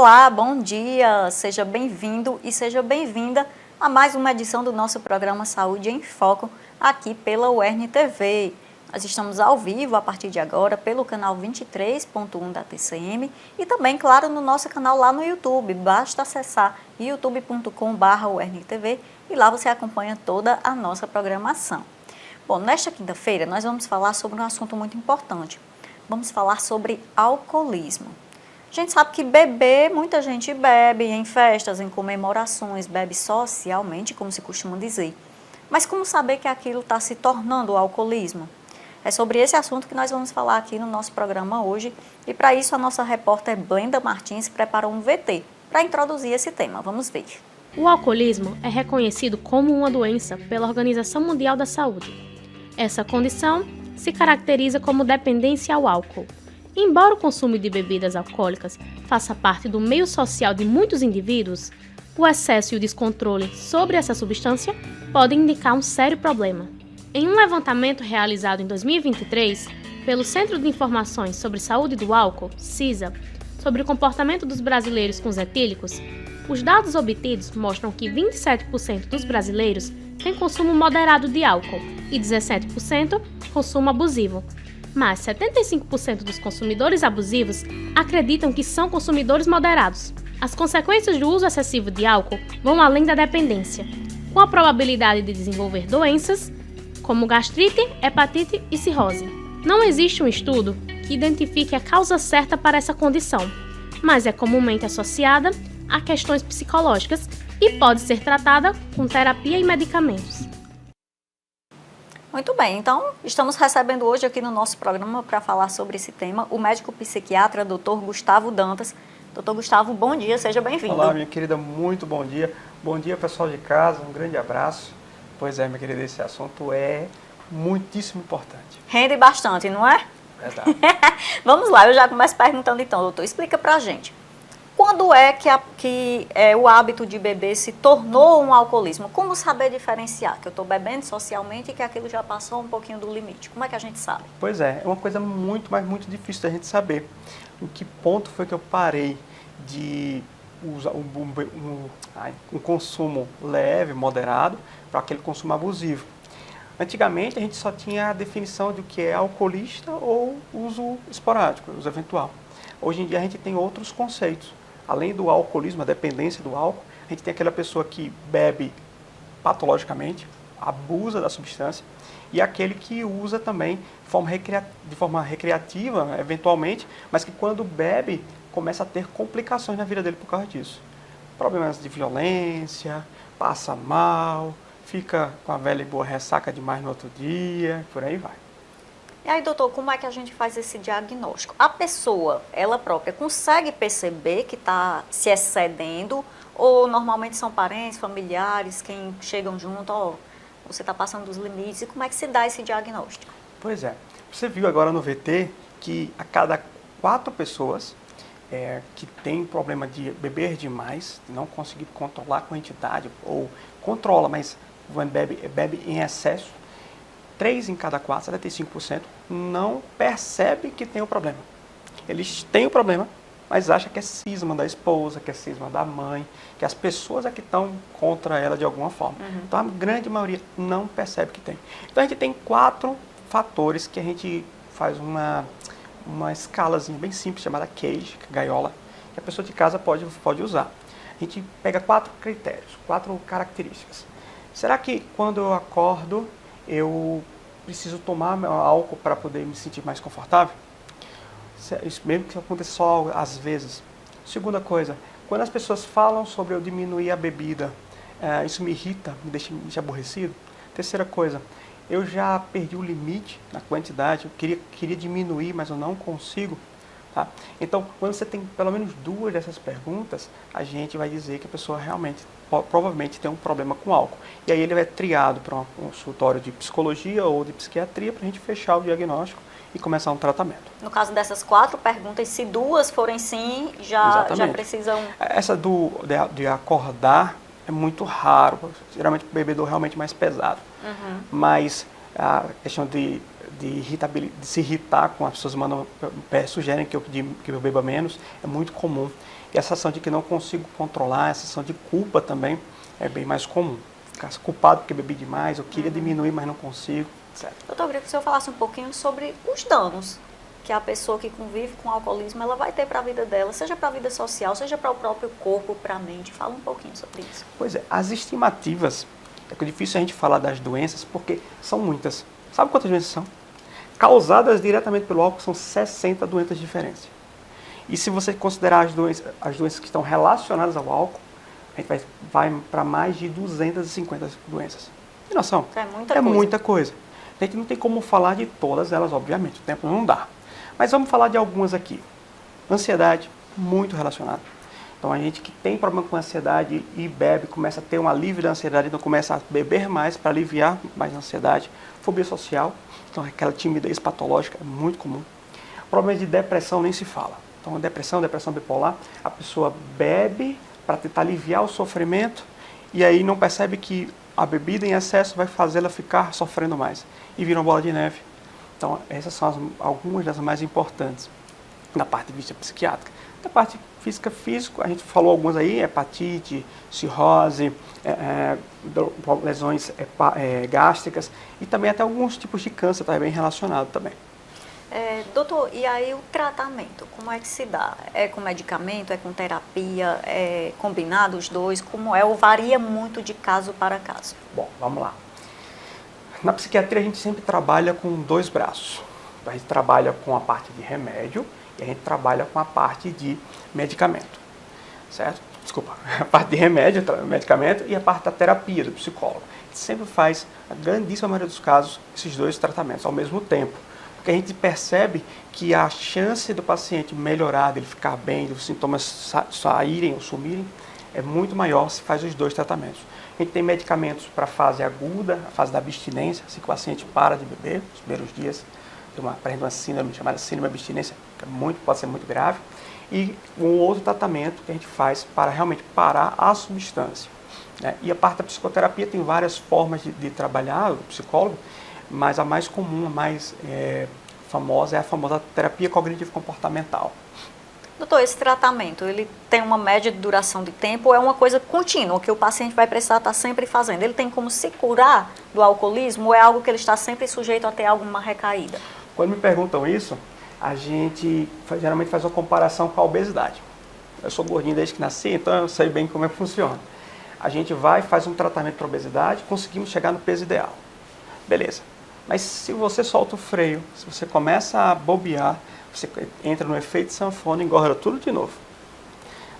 Olá, bom dia, seja bem-vindo e seja bem-vinda a mais uma edição do nosso programa Saúde em Foco, aqui pela UERN TV. Nós estamos ao vivo a partir de agora pelo canal 23.1 da TCM e também, claro, no nosso canal lá no YouTube. Basta acessar youtube.com/UERN-TV e lá você acompanha toda a nossa programação. Bom, nesta quinta-feira nós vamos falar sobre um assunto muito importante. Vamos falar sobre alcoolismo. A gente sabe que beber, muita gente bebe em festas, em comemorações, bebe socialmente, como se costuma dizer. Mas como saber que aquilo está se tornando alcoolismo? É sobre esse assunto que nós vamos falar aqui no nosso programa hoje. E para isso a nossa repórter Blenda Martins preparou um VT para introduzir esse tema. Vamos ver. O alcoolismo é reconhecido como uma doença pela Organização Mundial da Saúde. Essa condição se caracteriza como dependência ao álcool. Embora o consumo de bebidas alcoólicas faça parte do meio social de muitos indivíduos, o excesso e o descontrole sobre essa substância podem indicar um sério problema. Em um levantamento realizado em 2023 pelo Centro de Informações sobre Saúde do Álcool, CISA, sobre o comportamento dos brasileiros com os etílicos, os dados obtidos mostram que 27% dos brasileiros têm consumo moderado de álcool e 17% consumo abusivo. Mas 75% dos consumidores abusivos acreditam que são consumidores moderados. As consequências do uso excessivo de álcool vão além da dependência, com a probabilidade de desenvolver doenças como gastrite, hepatite e cirrose. Não existe um estudo que identifique a causa certa para essa condição, mas é comumente associada a questões psicológicas e pode ser tratada com terapia e medicamentos. Muito bem, então estamos recebendo hoje aqui no nosso programa para falar sobre esse tema o médico psiquiatra Dr. Gustavo Dantas. Dr. Gustavo, bom dia, seja bem-vindo. Olá, minha querida, muito bom dia. Bom dia, pessoal de casa, um grande abraço. Pois é, minha querida, esse assunto é muitíssimo importante. Rende bastante, não é? Verdade. Vamos lá, eu já começo perguntando então, doutor, explica pra gente. Quando é que o hábito de beber se tornou um alcoolismo? Como saber diferenciar que eu estou bebendo socialmente e que aquilo já passou um pouquinho do limite? Como é que a gente sabe? Pois é uma coisa muito, mas muito difícil da gente saber. Em que ponto foi que eu parei de usar um consumo leve, moderado, para aquele consumo abusivo? Antigamente a gente só tinha a definição do que é alcoolista ou uso esporádico, uso eventual. Hoje em dia a gente tem outros conceitos. Além do alcoolismo, a dependência do álcool, a gente tem aquela pessoa que bebe patologicamente, abusa da substância, e aquele que usa também de forma recreativa, eventualmente, mas que quando bebe, começa a ter complicações na vida dele por causa disso. Problemas de violência, passa mal, fica com a velha e boa ressaca demais no outro dia, por aí vai. E aí, doutor, como é que a gente faz esse diagnóstico? A pessoa, ela própria, consegue perceber que está se excedendo ou normalmente são parentes, familiares, quem chegam junto, você está passando dos limites, e como é que se dá esse diagnóstico? Pois é, você viu agora no VT que a cada 4 pessoas que tem problema de beber demais, não conseguir controlar a quantidade, ou controla, mas bebe em excesso, 3 em cada 4, 75%, não percebe que tem o problema. Eles têm o problema, mas acham que é cisma da esposa, que é cisma da mãe, que as pessoas é que estão contra ela de alguma forma. Então, a grande maioria não percebe que tem. Então, a gente tem 4 fatores que a gente faz uma escalazinha bem simples, chamada cage, gaiola, que a pessoa de casa pode usar. A gente pega 4 critérios, 4 características. Será que quando eu acordo, eu preciso tomar álcool para poder me sentir mais confortável? Isso mesmo que aconteça só às vezes. Segunda coisa, quando as pessoas falam sobre eu diminuir a bebida, isso me irrita, me deixa aborrecido. Terceira coisa, eu já perdi o limite na quantidade, eu queria diminuir, mas eu não consigo. Tá? Então, quando você tem pelo menos 2 dessas perguntas, a gente vai dizer que a pessoa realmente, provavelmente tem um problema com álcool. E aí ele vai triado para um consultório de psicologia ou de psiquiatria para a gente fechar o diagnóstico e começar um tratamento. No caso dessas 4 perguntas, se 2 forem sim, já precisam... Essa de acordar é muito raro, geralmente o bebedor realmente mais pesado. Mas a questão de se irritar com as pessoas sugerem que eu beba menos, é muito comum. E a sensação de que não consigo controlar, a sensação de culpa também é bem mais comum. Ficar culpado porque bebi demais, eu queria diminuir, mas não consigo, etc. Doutor, eu queria que o senhor falasse um pouquinho sobre os danos que a pessoa que convive com o alcoolismo ela vai ter para a vida dela, seja para a vida social, seja para o próprio corpo, para a mente. Fala um pouquinho sobre isso. Pois é, as estimativas, é difícil a gente falar das doenças porque são muitas. Sabe quantas doenças são? Causadas diretamente pelo álcool, são 60 doenças diferentes. E se você considerar as doenças que estão relacionadas ao álcool, a gente vai para mais de 250 doenças. Tem noção? É muita coisa. A gente não tem como falar de todas elas, obviamente, o tempo não dá. Mas vamos falar de algumas aqui. Ansiedade, muito relacionada. Então a gente que tem problema com ansiedade e bebe, começa a ter um alívio da ansiedade, então começa a beber mais para aliviar mais a ansiedade. Fobia social, então aquela timidez patológica é muito comum. Problemas de depressão nem se fala. Então depressão bipolar, a pessoa bebe para tentar aliviar o sofrimento e aí não percebe que a bebida em excesso vai fazê-la ficar sofrendo mais e vira uma bola de neve. Então essas são algumas das mais importantes na parte de vista psiquiátrica. Da parte físico, a gente falou algumas aí, hepatite, cirrose, lesões gástricas e também até alguns tipos de câncer, está bem relacionado também. Doutor, e aí o tratamento, como é que se dá? É com medicamento, é com terapia, é combinado os dois? Como é? Ou varia muito de caso para caso? Bom, vamos lá. Na psiquiatria a gente sempre trabalha com dois braços. A gente trabalha com a parte de remédio e a gente trabalha com a parte de medicamento, certo? Desculpa, a parte de remédio, medicamento e a parte da terapia do psicólogo. A gente sempre faz, na grandíssima maioria dos casos, esses dois tratamentos ao mesmo tempo. Porque a gente percebe que a chance do paciente melhorar, dele ficar bem, dos sintomas saírem ou sumirem, é muito maior se faz os dois tratamentos. A gente tem medicamentos para a fase aguda, a fase da abstinência, assim que o paciente para de beber, nos primeiros dias, apresenta uma síndrome chamada síndrome de abstinência, que pode ser muito grave, e um outro tratamento que a gente faz para realmente parar a substância. Né? E a parte da psicoterapia tem várias formas de trabalhar, o psicólogo, mas a mais comum, a mais famosa é a famosa terapia cognitivo-comportamental. Doutor, esse tratamento, ele tem uma média de duração de tempo ou é uma coisa contínua, que o paciente vai precisar estar sempre fazendo? Ele tem como se curar do alcoolismo ou é algo que ele está sempre sujeito a ter alguma recaída? Quando me perguntam isso, a gente geralmente faz uma comparação com a obesidade. Eu sou gordinho desde que nasci, então eu sei bem como é que funciona. A gente faz um tratamento para obesidade, conseguimos chegar no peso ideal. Beleza. Mas se você solta o freio, se você começa a bobear, você entra no efeito sanfona e engorda tudo de novo.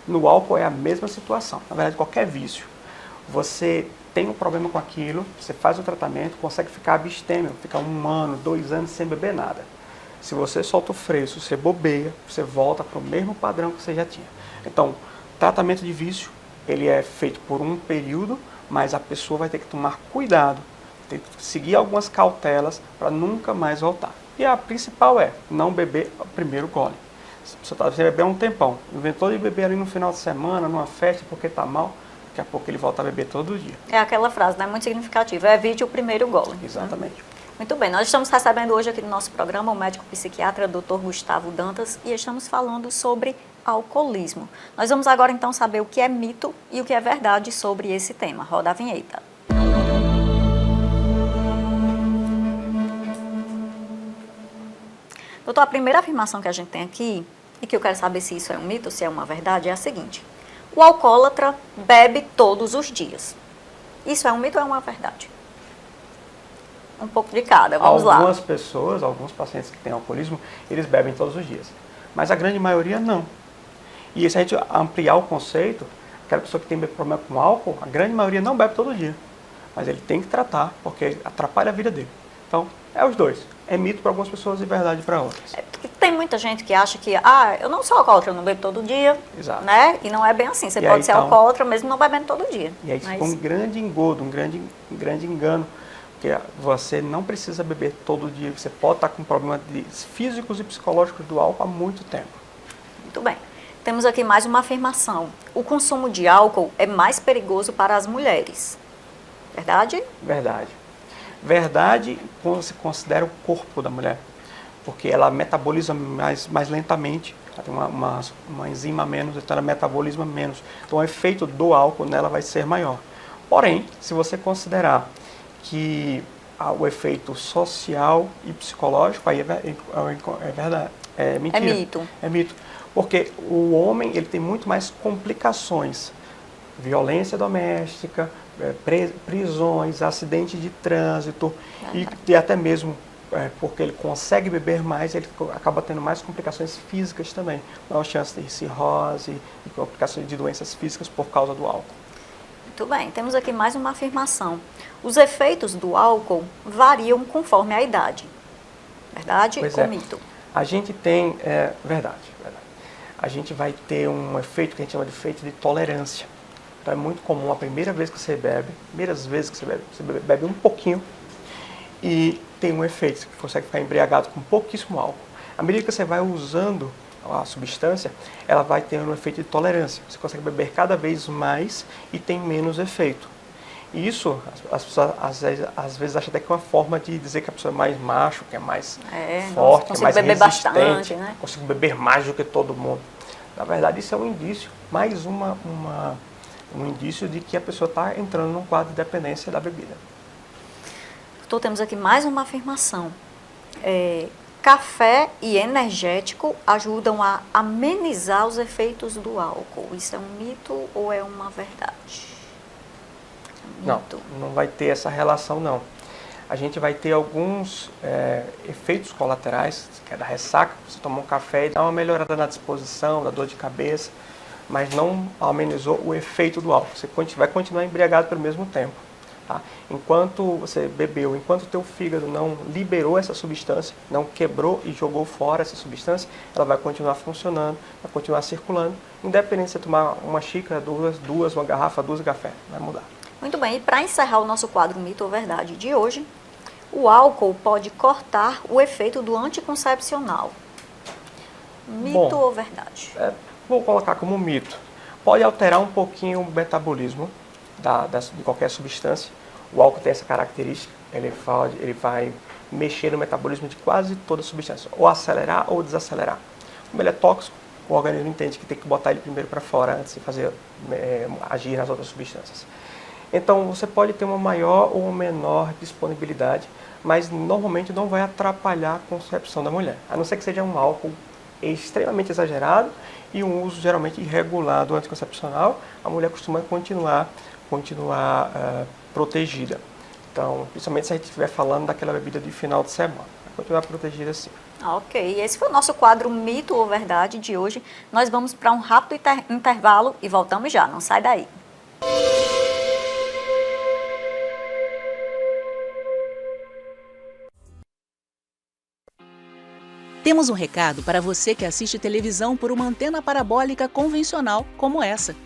No álcool é a mesma situação. Na verdade, qualquer vício. Você tem um problema com aquilo, você faz o tratamento, consegue ficar abstêmio, ficar 1 ano, 2 anos sem beber nada. Se você solta o freio, se você bobeia, você volta para o mesmo padrão que você já tinha. Então, tratamento de vício, ele é feito por um período, mas a pessoa vai ter que tomar cuidado, tem que seguir algumas cautelas para nunca mais voltar. E a principal é não beber o primeiro gole. Se você beber um tempão, inventou de beber ali no final de semana, numa festa, porque está mal, daqui a pouco ele volta a beber todo dia. É aquela frase, né, muito significativa, evite o primeiro gole. Exatamente. Muito bem, nós estamos recebendo hoje aqui no nosso programa o médico psiquiatra Dr. Gustavo Dantas e estamos falando sobre alcoolismo. Nós vamos agora então saber o que é mito e o que é verdade sobre esse tema. Roda a vinheta. Doutor, a primeira afirmação que a gente tem aqui, e que eu quero saber se isso é um mito ou se é uma verdade, é a seguinte: o alcoólatra bebe todos os dias. Isso é um mito ou é uma verdade? Um pouco de cada, vamos lá. Algumas pessoas, alguns pacientes que têm alcoolismo, eles bebem todos os dias. Mas a grande maioria não. E se a gente ampliar o conceito, aquela pessoa que tem problema com álcool, a grande maioria não bebe todo dia. Mas ele tem que tratar, porque atrapalha a vida dele. Então, é os dois. É mito para algumas pessoas e verdade para outras. Tem muita gente que acha que, eu não sou alcoólatra, eu não bebo todo dia. Exato. Né? E não é bem assim. Você pode ser alcoólatra mesmo não bebendo todo dia. E aí fica um grande engodo, um grande engano. Porque você não precisa beber todo dia. Você pode estar com problemas físicos e psicológicos do álcool há muito tempo. Muito bem. Temos aqui mais uma afirmação. O consumo de álcool é mais perigoso para as mulheres. Verdade? Verdade. Verdade quando se considera o corpo da mulher. Porque ela metaboliza mais lentamente ela tem uma enzima a menos, então ela metabolisma menos. Então o efeito do álcool nela vai ser maior. Porém, se você considerar que o efeito social e psicológico, aí é verdade, é mentira. É mito. É mito. Porque o homem ele tem muito mais complicações. Violência doméstica, prisões, acidente de trânsito e até mesmo porque ele consegue beber mais, ele acaba tendo mais complicações físicas também. Maior chance de cirrose e complicações de doenças físicas por causa do álcool. Muito bem, temos aqui mais uma afirmação. Os efeitos do álcool variam conforme a idade. Verdade ou mito? A gente tem, verdade. A gente vai ter um efeito que a gente chama de efeito de tolerância. Então é muito comum a primeira vez que você bebe, você bebe um pouquinho e tem um efeito, você consegue ficar embriagado com pouquíssimo álcool. À medida que você vai usando a substância, ela vai tendo um efeito de tolerância. Você consegue beber cada vez mais e tem menos efeito. E isso, as pessoas às vezes acham até que é uma forma de dizer que a pessoa é mais macho, que é mais forte, que é mais beber resistente, bastante, né? Consigo beber mais do que todo mundo. Na verdade, isso é um indício, mais um indício de que a pessoa está entrando num quadro de dependência da bebida. Então, temos aqui mais uma afirmação. Café e energético ajudam a amenizar os efeitos do álcool. Isso é um mito ou é uma verdade? Não vai ter essa relação, não. A gente vai ter alguns efeitos colaterais, que é da ressaca. Você tomou um café e dá uma melhorada na disposição, da dor de cabeça, mas não amenizou o efeito do álcool. Você vai continuar embriagado pelo mesmo tempo. Tá? Enquanto você bebeu, enquanto o teu fígado não liberou essa substância, não quebrou e jogou fora essa substância, ela vai continuar funcionando, vai continuar circulando, independente de você tomar uma xícara, duas, uma garrafa, duas de café, vai mudar. Muito bem, e para encerrar o nosso quadro Mito ou Verdade de hoje, o álcool pode cortar o efeito do anticoncepcional. Mito ou verdade? Vou colocar como mito. Pode alterar um pouquinho o metabolismo de qualquer substância. O álcool tem essa característica, ele vai mexer no metabolismo de quase toda substância, ou acelerar ou desacelerar. Como ele é tóxico, o organismo entende que tem que botar ele primeiro para fora antes de fazer agir nas outras substâncias. Então, você pode ter uma maior ou menor disponibilidade, mas normalmente não vai atrapalhar a concepção da mulher, a não ser que seja um álcool extremamente exagerado e um uso geralmente irregular do anticoncepcional, a mulher costuma continuar protegida. Então, principalmente se a gente estiver falando daquela bebida de final de semana, vai continuar protegida sim. Ok, esse foi o nosso quadro Mito ou Verdade de hoje. Nós vamos para um rápido intervalo e voltamos já, não sai daí. Temos um recado para você que assiste televisão por uma antena parabólica convencional como essa.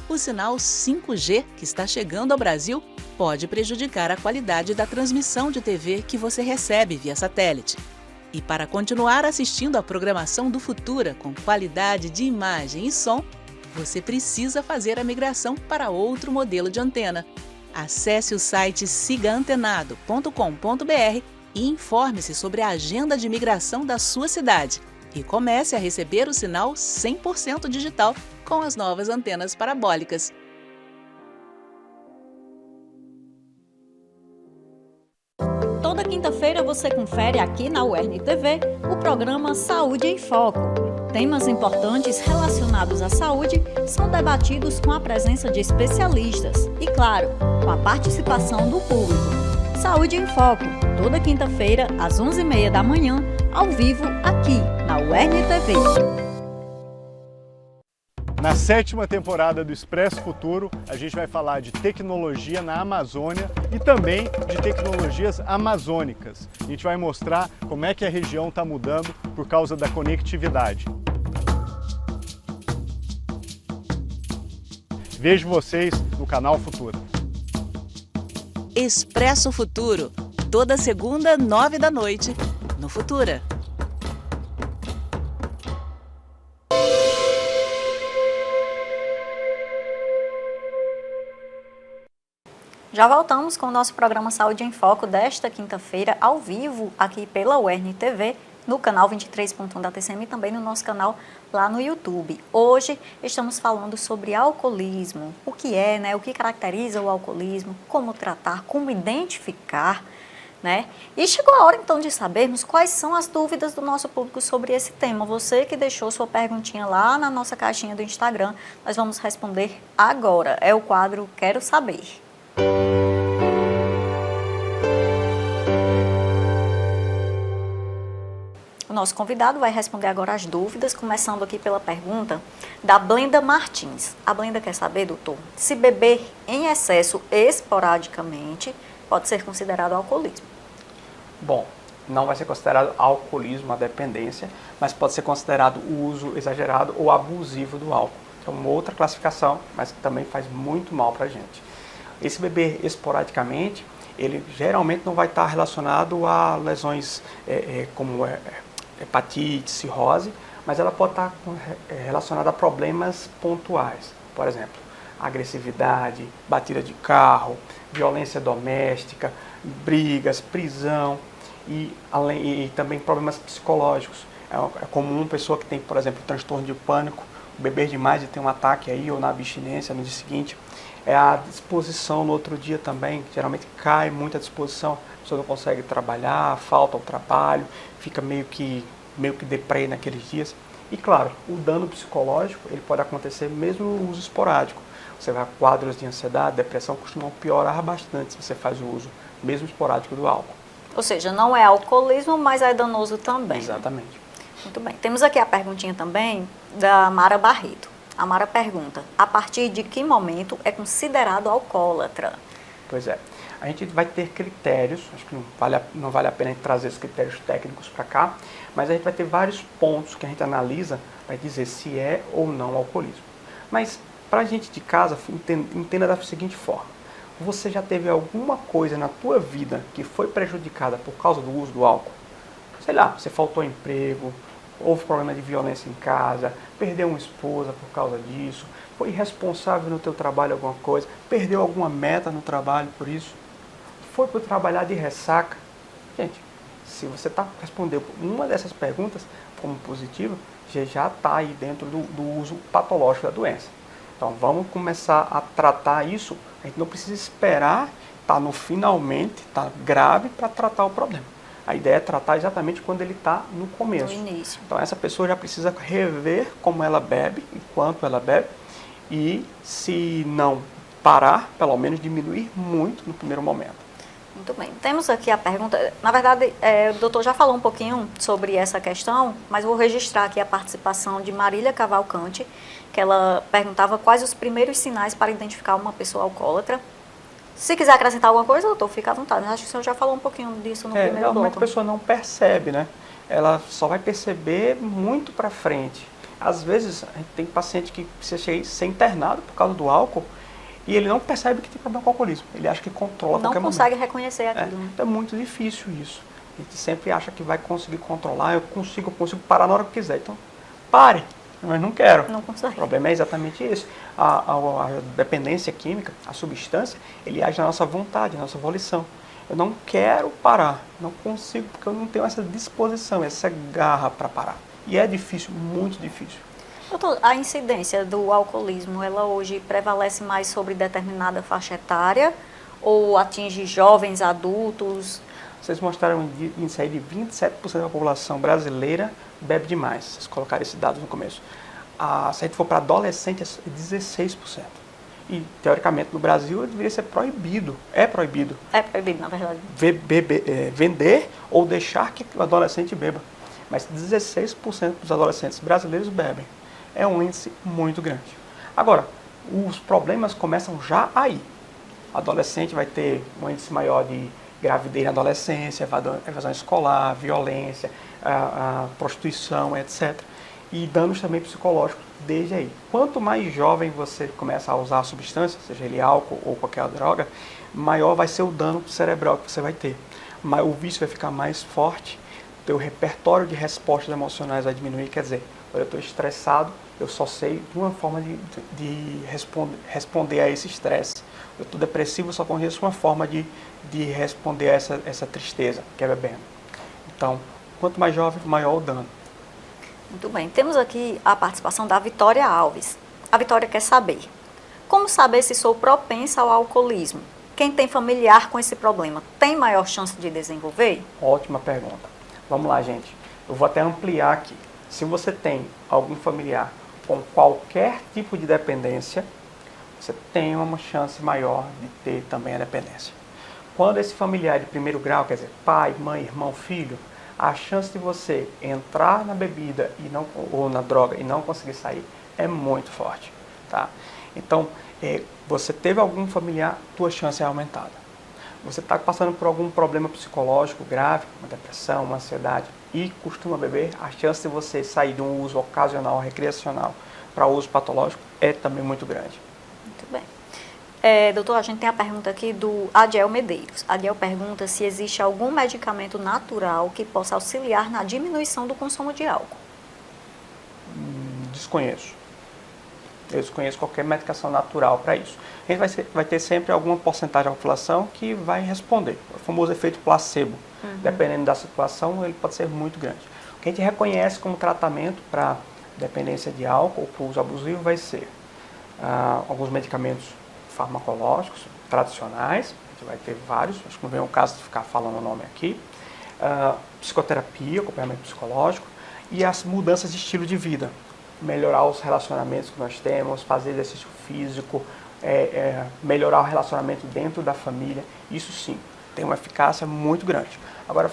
O sinal 5G que está chegando ao Brasil pode prejudicar a qualidade da transmissão de TV que você recebe via satélite. E para continuar assistindo à programação do Futura com qualidade de imagem e som, você precisa fazer a migração para outro modelo de antena. Acesse o site sigaantenado.com.br e informe-se sobre a agenda de migração da sua cidade e comece a receber o sinal 100% digital com as novas antenas parabólicas. Toda quinta-feira você confere aqui na UERN TV o programa Saúde em Foco. Temas importantes relacionados à saúde são debatidos com a presença de especialistas e, claro, com a participação do público. Saúde em Foco, toda quinta-feira, às 11h30 da manhã, ao vivo, aqui, na UERN TV. Na 7ª temporada do Expresso Futuro, a gente vai falar de tecnologia na Amazônia e também de tecnologias amazônicas. A gente vai mostrar como é que a região está mudando por causa da conectividade. Vejo vocês no canal Futuro. Expresso Futuro, toda segunda, 21h, no Futura. Já voltamos com o nosso programa Saúde em Foco desta quinta-feira, ao vivo, aqui pela UERN TV, no canal 23.1 da TCM e também no nosso canal lá no YouTube. Hoje estamos falando sobre alcoolismo, o que é, né, o que caracteriza o alcoolismo, como tratar, como identificar, né? E chegou a hora então de sabermos quais são as dúvidas do nosso público sobre esse tema. Você que deixou sua perguntinha lá na nossa caixinha do Instagram, nós vamos responder agora. É o quadro Quero Saber. O nosso convidado vai responder agora as dúvidas, começando aqui pela pergunta da Blenda Martins. A Blenda quer saber, doutor, se beber em excesso esporadicamente pode ser considerado alcoolismo. Bom, não vai ser considerado alcoolismo, a dependência, mas pode ser considerado o uso exagerado ou abusivo do álcool. É uma outra classificação, mas que também faz muito mal para a gente. Esse beber esporadicamente, ele geralmente não vai estar relacionado a lesões como hepatite, cirrose, mas ela pode estar relacionada a problemas pontuais. Por exemplo, agressividade, batida de carro, violência doméstica, brigas, prisão e também problemas psicológicos. É comum uma pessoa que tem, por exemplo, transtorno de pânico, beber demais e ter um ataque aí ou na abstinência no dia seguinte. É a disposição no outro dia também, geralmente cai muita disposição, a pessoa não consegue trabalhar, falta ao trabalho, fica meio que deprê naqueles dias. E claro, o dano psicológico ele pode acontecer mesmo no uso esporádico. Você vai quadros de ansiedade, depressão costumam piorar bastante se você faz o uso mesmo esporádico do álcool. Ou seja, não é alcoolismo, mas é danoso também. Exatamente. Muito bem. Temos aqui a perguntinha também da Mara Barreto. A Mara pergunta, a partir de que momento é considerado alcoólatra? Pois é. A gente vai ter critérios, acho que não vale a pena trazer esses critérios técnicos para cá, mas a gente vai ter vários pontos que a gente analisa para dizer se é ou não alcoolismo. Mas para a gente de casa, entenda da seguinte forma. Você já teve alguma coisa na tua vida que foi prejudicada por causa do uso do álcool? Sei lá, você faltou emprego, houve problema de violência em casa, perdeu uma esposa por causa disso, foi irresponsável no teu trabalho alguma coisa, perdeu alguma meta no trabalho por isso, foi para trabalhar de ressaca. Gente, se você respondeu uma dessas perguntas como positivo, já está aí dentro do uso patológico da doença. Então vamos começar a tratar isso. A gente não precisa esperar estar no finalmente, estar grave para tratar o problema. A ideia é tratar exatamente quando ele está no começo. No início. Então essa pessoa já precisa rever como ela bebe, enquanto ela bebe, e se não parar, pelo menos diminuir muito no primeiro momento. Muito bem. Temos aqui a pergunta, na verdade, o doutor já falou um pouquinho sobre essa questão, mas vou registrar aqui a participação de Marília Cavalcante, que ela perguntava quais os primeiros sinais para identificar uma pessoa alcoólatra. Se quiser acrescentar alguma coisa, doutor, fica à vontade. Mas acho que o senhor já falou um pouquinho disso no primeiro bloco. Normalmente a pessoa não percebe, né? Ela só vai perceber muito para frente. Às vezes, a gente tem paciente que precisa ser internado por causa do álcool e ele não percebe que tem problema com o alcoolismo. Ele acha que controla a qualquer momento. Não consegue reconhecer aquilo. Então é muito difícil isso. A gente sempre acha que vai conseguir controlar, eu consigo parar na hora que quiser. Então, pare, mas não quero. Não consegue. O problema é exatamente esse. A dependência química, a substância, ele age na nossa vontade, na nossa volição. Eu não quero parar, não consigo, porque eu não tenho essa disposição, essa garra para parar. E é difícil, muito difícil. Doutor, a incidência do alcoolismo, ela hoje prevalece mais sobre determinada faixa etária ou atinge jovens, adultos? Vocês mostraram índice aí de 27% da população brasileira bebe demais. Vocês colocaram esses dados no começo. Se a gente for para adolescente, é 16%. E, teoricamente, no Brasil, deveria ser proibido. É proibido. É proibido, na verdade. Vender ou deixar que o adolescente beba. Mas 16% dos adolescentes brasileiros bebem. É um índice muito grande. Agora, os problemas começam já aí. O adolescente vai ter um índice maior de gravidez na adolescência, evasão escolar, violência, a prostituição, etc. E danos também psicológicos desde aí. Quanto mais jovem você começa a usar a substância, seja ele álcool ou qualquer droga, maior vai ser o dano cerebral que você vai ter. O vício vai ficar mais forte, o teu repertório de respostas emocionais vai diminuir, quer dizer, quando eu estou estressado, eu só sei de uma forma de responder a esse estresse. Eu estou depressivo, eu só conheço uma forma de responder a essa tristeza, que é bebendo. Então, quanto mais jovem, maior o dano. Muito bem. Temos aqui a participação da Vitória Alves. A Vitória quer saber: como saber se sou propensa ao alcoolismo? Quem tem familiar com esse problema tem maior chance de desenvolver? Ótima pergunta. Vamos lá, gente. Eu vou até ampliar aqui. Se você tem algum familiar com qualquer tipo de dependência, você tem uma chance maior de ter também a dependência. Quando esse familiar de primeiro grau, quer dizer, pai, mãe, irmão, filho, a chance de você entrar na bebida ou na droga e não conseguir sair é muito forte, tá? Então, você teve algum familiar, tua chance é aumentada. Você está passando por algum problema psicológico grave, uma depressão, uma ansiedade, e costuma beber, a chance de você sair de um uso ocasional, recreacional, para uso patológico é também muito grande. Muito bem. Doutor, a gente tem a pergunta aqui do Adiel Medeiros. Adiel pergunta se existe algum medicamento natural que possa auxiliar na diminuição do consumo de álcool. Desconheço. Eu desconheço qualquer medicação natural para isso. A gente vai ter sempre alguma porcentagem da população que vai responder. O famoso efeito placebo. Dependendo da situação, ele pode ser muito grande. O que a gente reconhece como tratamento para dependência de álcool ou para uso abusivo vai ser alguns medicamentos farmacológicos tradicionais. A gente vai ter vários, acho que não vem o caso de ficar falando o nome aqui. Psicoterapia, acompanhamento psicológico e as mudanças de estilo de vida. Melhorar os relacionamentos que nós temos, fazer exercício físico, melhorar o relacionamento dentro da família. Isso sim, tem uma eficácia muito grande. Agora,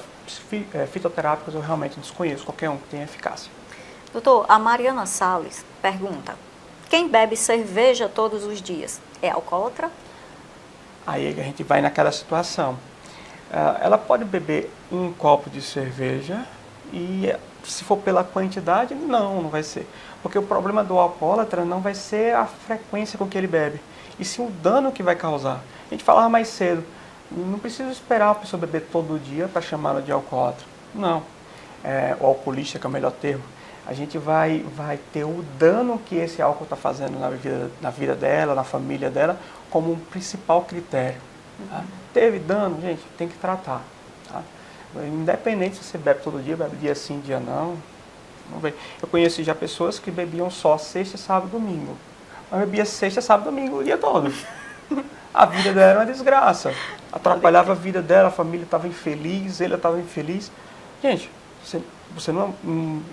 fitoterápicos eu realmente desconheço qualquer um que tenha eficácia. Doutor, a Mariana Salles pergunta: quem bebe cerveja todos os dias é alcoólatra? Aí a gente vai naquela situação. Ela pode beber um copo de cerveja e, se for pela quantidade, não vai ser. Porque o problema do alcoólatra não vai ser a frequência com que ele bebe, e sim o dano que vai causar. A gente falava mais cedo, não precisa esperar a pessoa beber todo dia para chamá-la de alcoólatra. Não. O alcoolista, que é o melhor termo. A gente vai ter o dano que esse álcool está fazendo na vida dela, na família dela, como um principal critério. Tá? Teve dano, gente, tem que tratar. Tá? Independente se você bebe todo dia, bebe dia sim, dia não. Eu conheci já pessoas que bebiam só sexta, sábado e domingo. Mas bebia sexta, sábado e domingo o dia todo. A vida dela era uma desgraça. Atrapalhava a vida dela, a família estava infeliz, ele estava infeliz. Gente, você não,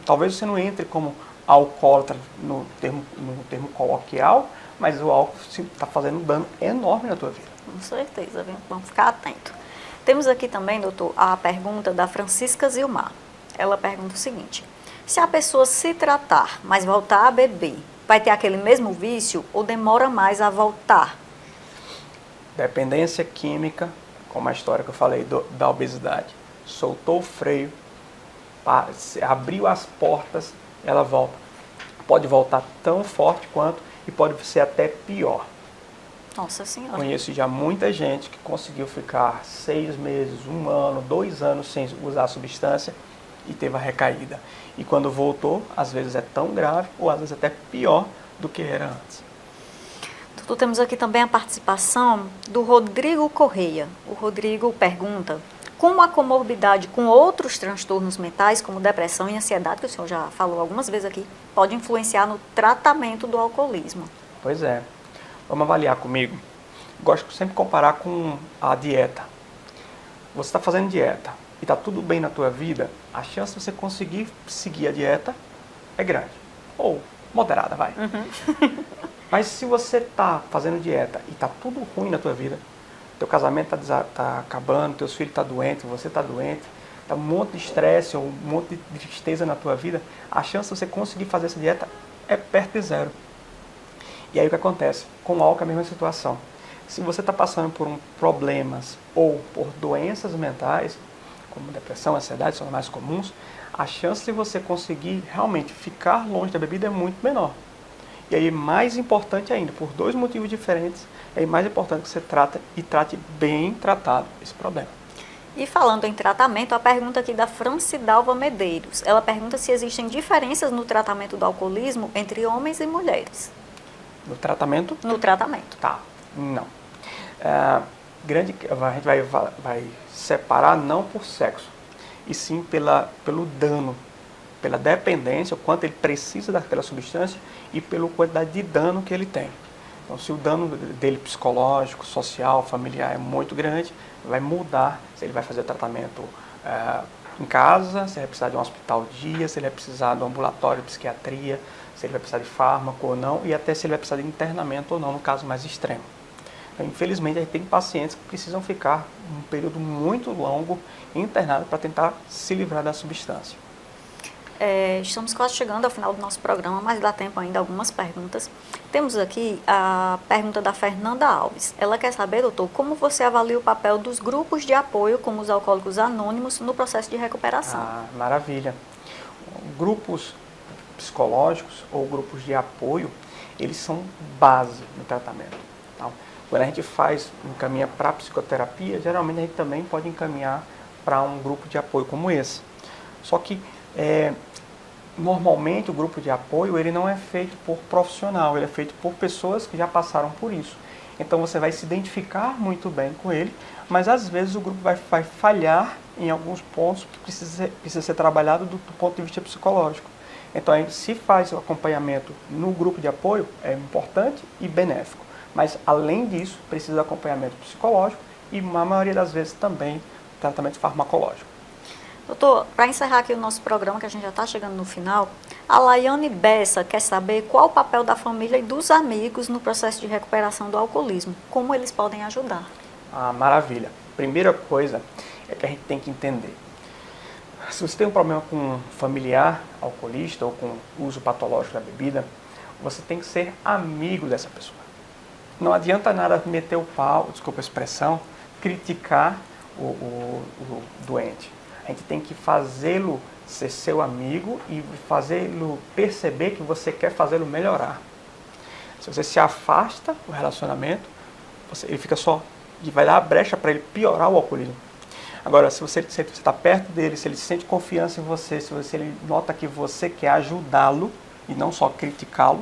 talvez você não entre como alcoólatra no termo coloquial, mas o álcool está fazendo um dano enorme na tua vida. Com certeza, vamos ficar atento. Temos aqui também, doutor, a pergunta da Francisca Zilmar. Ela pergunta o seguinte: se a pessoa se tratar, mas voltar a beber, vai ter aquele mesmo vício ou demora mais a voltar? Dependência química, como a história que eu falei da obesidade. Soltou o freio, abriu as portas, ela volta. Pode voltar tão forte quanto e pode ser até pior. Nossa Senhora. Conheço já muita gente que conseguiu ficar 6 meses, 1 ano, 2 anos sem usar a substância e teve a recaída. E quando voltou, às vezes é tão grave ou às vezes até pior do que era antes. Doutor, temos aqui também a participação do Rodrigo Correia. O Rodrigo pergunta: como a comorbidade com outros transtornos mentais, como depressão e ansiedade, que o senhor já falou algumas vezes aqui, pode influenciar no tratamento do alcoolismo? Pois é. Vamos avaliar comigo. Gosto sempre de comparar com a dieta. Você está fazendo dieta e está tudo bem na tua vida, a chance de você conseguir seguir a dieta é grande. Ou moderada, vai. Mas se você está fazendo dieta e está tudo ruim na tua vida, teu casamento está acabando, teus filhos estão doentes, você está doente, está um monte de estresse ou um monte de tristeza na tua vida, a chance de você conseguir fazer essa dieta é perto de zero. E aí o que acontece? Com o álcool é a mesma situação. Se você está passando por problemas ou por doenças mentais, como depressão, ansiedade, são as mais comuns, a chance de você conseguir realmente ficar longe da bebida é muito menor. E aí, mais importante ainda, por 2 motivos diferentes, é mais importante que você trate bem tratado esse problema. E falando em tratamento, a pergunta aqui da Francidalva Medeiros. Ela pergunta se existem diferenças no tratamento do alcoolismo entre homens e mulheres. No tratamento? No tratamento. Tá, não. A gente vai separar não por sexo. e sim pelo dano, pela dependência, o quanto ele precisa daquela substância e pela quantidade de dano que ele tem. Então, se o dano dele psicológico, social, familiar é muito grande, vai mudar se ele vai fazer tratamento em casa, se ele vai precisar de um hospital dia, se ele vai precisar de um ambulatório de psiquiatria, se ele vai precisar de fármaco ou não, e até se ele vai precisar de internamento ou não, no caso mais extremo. Então, infelizmente, a gente tem pacientes que precisam ficar um período muito longo internado para tentar se livrar da substância. Estamos quase chegando ao final do nosso programa, mas dá tempo ainda algumas perguntas. Temos aqui a pergunta da Fernanda Alves. Ela quer saber, doutor, como você avalia o papel dos grupos de apoio, como os Alcoólicos Anônimos, no processo de recuperação? Maravilha. Grupos psicológicos ou grupos de apoio, eles são base no tratamento. Então, quando a gente encaminha para a psicoterapia, geralmente a gente também pode encaminhar para um grupo de apoio como esse. Só que normalmente o grupo de apoio ele não é feito por profissional, ele é feito por pessoas que já passaram por isso. Então você vai se identificar muito bem com ele, mas às vezes o grupo vai falhar em alguns pontos que precisa ser trabalhado do ponto de vista psicológico. Então se faz o acompanhamento no grupo de apoio, é importante e benéfico. Mas além disso, precisa de acompanhamento psicológico e na maioria das vezes também tratamento farmacológico. Doutor, para encerrar aqui o nosso programa, que a gente já está chegando no final, a Laiane Bessa quer saber qual o papel da família e dos amigos no processo de recuperação do alcoolismo. Como eles podem ajudar? Maravilha. Primeira coisa é que a gente tem que entender. Se você tem um problema com um familiar alcoolista ou com uso patológico da bebida, você tem que ser amigo dessa pessoa. Não adianta nada meter o pau, desculpa a expressão, criticar o doente. A gente tem que fazê-lo ser seu amigo e fazê-lo perceber que você quer fazê-lo melhorar. Se você se afasta do relacionamento, ele fica só e vai dar a brecha para ele piorar o alcoolismo. Agora, se você está perto dele, se ele sente confiança em você, se ele nota que você quer ajudá-lo e não só criticá-lo,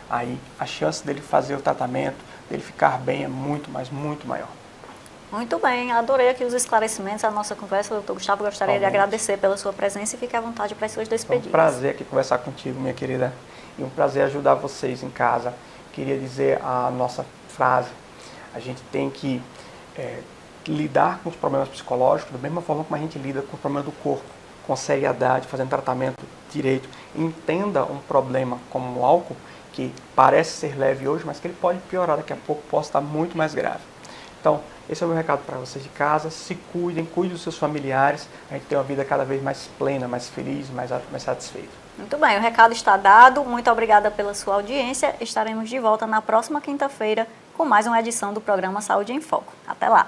aí a chance dele fazer o tratamento, dele ficar bem é muito, mas muito maior. Muito bem, adorei aqui os esclarecimentos, a nossa conversa, doutor Gustavo. Gostaria de agradecer pela sua presença e fique à vontade para as suas despedidas. É um prazer aqui conversar contigo, minha querida, e um prazer ajudar vocês em casa. Queria dizer a nossa frase: a gente tem que lidar com os problemas psicológicos da mesma forma como a gente lida com os problemas do corpo, com seriedade, fazendo tratamento direito. Entenda um problema como o álcool, que parece ser leve hoje, mas que ele pode piorar daqui a pouco, pode estar muito mais grave. Então, esse é o meu recado para vocês de casa. Se cuidem, cuidem dos seus familiares. A gente tem uma vida cada vez mais plena, mais feliz, mais satisfeita. Muito bem, o recado está dado. Muito obrigada pela sua audiência. Estaremos de volta na próxima quinta-feira com mais uma edição do programa Saúde em Foco. Até lá!